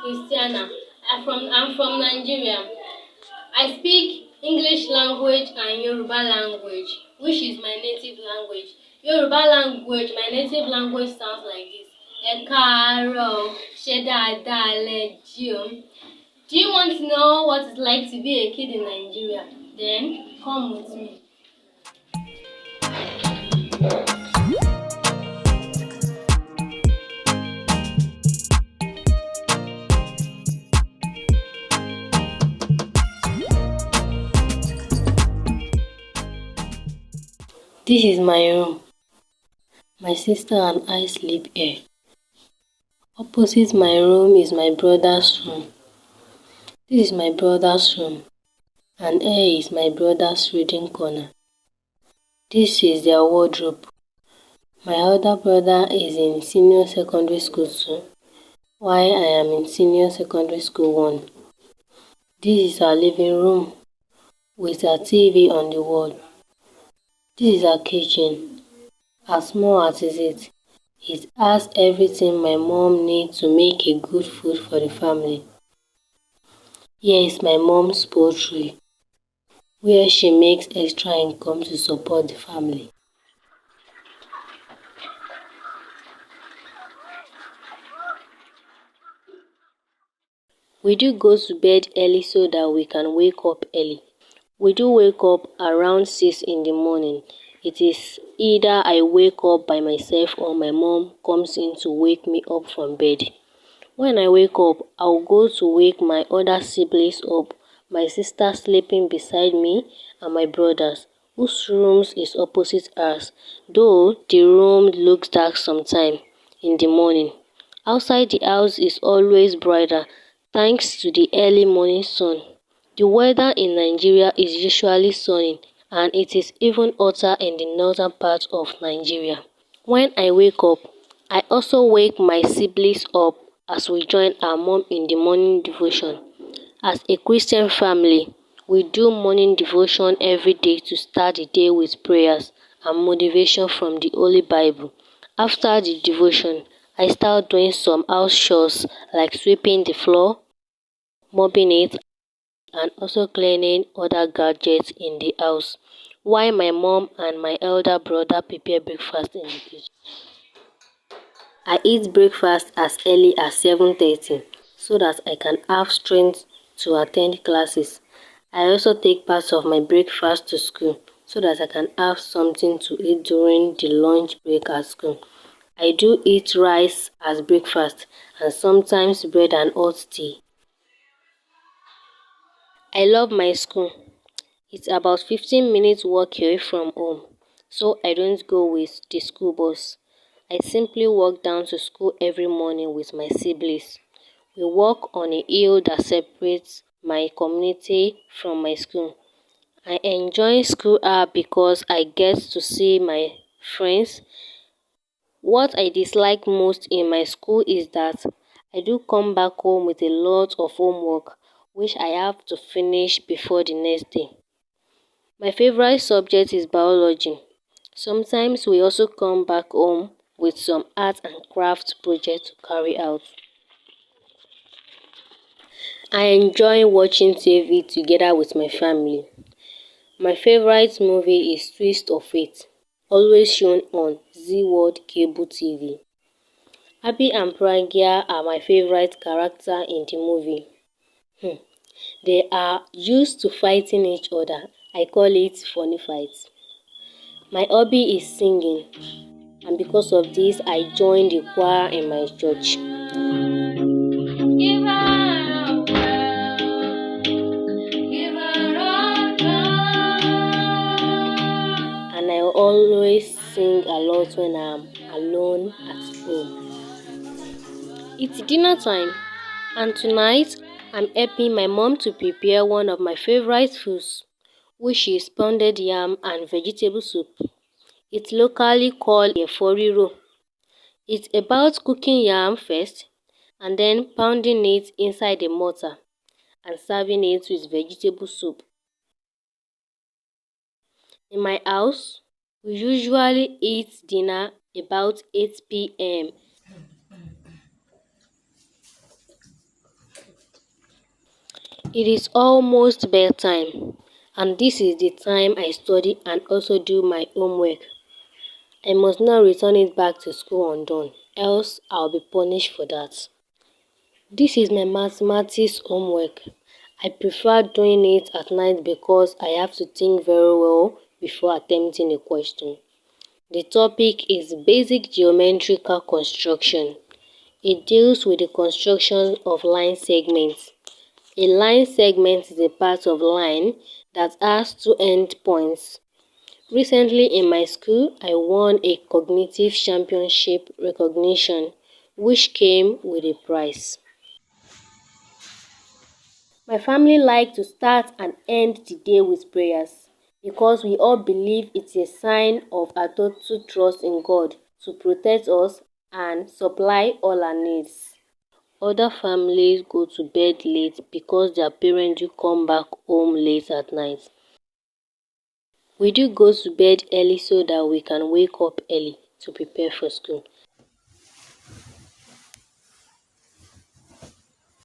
Cristiana. I'm from Nigeria. I speak English language and Yoruba language, which is my native language. Yoruba language, my native language sounds like this. Ẹ káàárọ̀, ṣé dáadáa lẹ jí o. Do you want to know what it's like to be a kid in Nigeria? Then come with me. This is my room. My sister and I sleep here. Opposite my room is my brother's room. This is my brother's room, and here is my brother's reading corner. This is their wardrobe. My elder brother is in senior secondary school 2, while I am in senior secondary school 1. This is our living room with our TV on the wall. This is our kitchen. As small as it has everything my mom needs to make a good food for the family. Here is my mom's poultry, where she makes extra income to support the family. We do go to bed early so that we can wake up early. We do wake up around 6 in the morning. It is either I wake up by myself or my mom comes in to wake me up from bed. When I wake up, I'll go to wake my other siblings up, my sister sleeping beside me and my brothers, whose rooms is opposite ours, though the room looks dark sometime in the morning. Outside the house is always brighter thanks to the early morning sun. The weather in Nigeria is usually sunny, and it is even hotter in the northern part of Nigeria. When I wake up, I also wake my siblings up as we join our mom in the morning devotion. As a Christian family, we do morning devotion every day to start the day with prayers and motivation from the Holy Bible. After the devotion, I start doing some house chores like sweeping the floor, mopping it, and also cleaning other gadgets in the house, while my mom and my elder brother prepare breakfast in the kitchen. I eat breakfast as early as 7:30 so that I can have strength to attend classes. I also take part of my breakfast to school so that I can have something to eat during the lunch break at school. I do eat rice as breakfast and sometimes bread and hot tea. I love my school. It's about 15 minutes walk away from home, so I don't go with the school bus. I simply walk down to school every morning with my siblings. We walk on a hill that separates my community from my school. I enjoy school hour because I get to see my friends. What I dislike most in my school is that I do come back home with a lot of homework which I have to finish before the next day. My favorite subject is biology. Sometimes we also come back home with some art and craft project to carry out. I enjoy watching TV together with my family. My favorite movie is Twist of Fate, always shown on Z World Cable TV. Abby and Pragya are my favorite character in the movie. They are used to fighting each other. I call it funny fights. My hobby is singing, and because of this, I joined the choir in my church. Give her a well, give her a and I always sing a lot when I'm alone at home. It's dinner time, and tonight I'm helping my mom to prepare one of my favorite foods, which is pounded yam and vegetable soup. It's locally called efo riro. It's about cooking yam first and then pounding it inside a mortar and serving it with vegetable soup. In my house, we usually eat dinner about 8 p.m. It is almost bedtime, and this is the time I study and also do my homework. I must not return it back to school undone, else I'll be punished for that. This is my mathematics homework. I prefer doing it at night because I have to think very well before attempting a question. The topic is basic geometrical construction. It deals with the construction of line segments. A line segment is a part of line that has two endpoints. Recently in my school, I won a cognitive championship recognition, which came with a prize. My family like to start and end the day with prayers because we all believe it's a sign of our total trust in God to protect us and supply all our needs. Other families go to bed late because their parents do come back home late at night. We do go to bed early so that we can wake up early to prepare for school.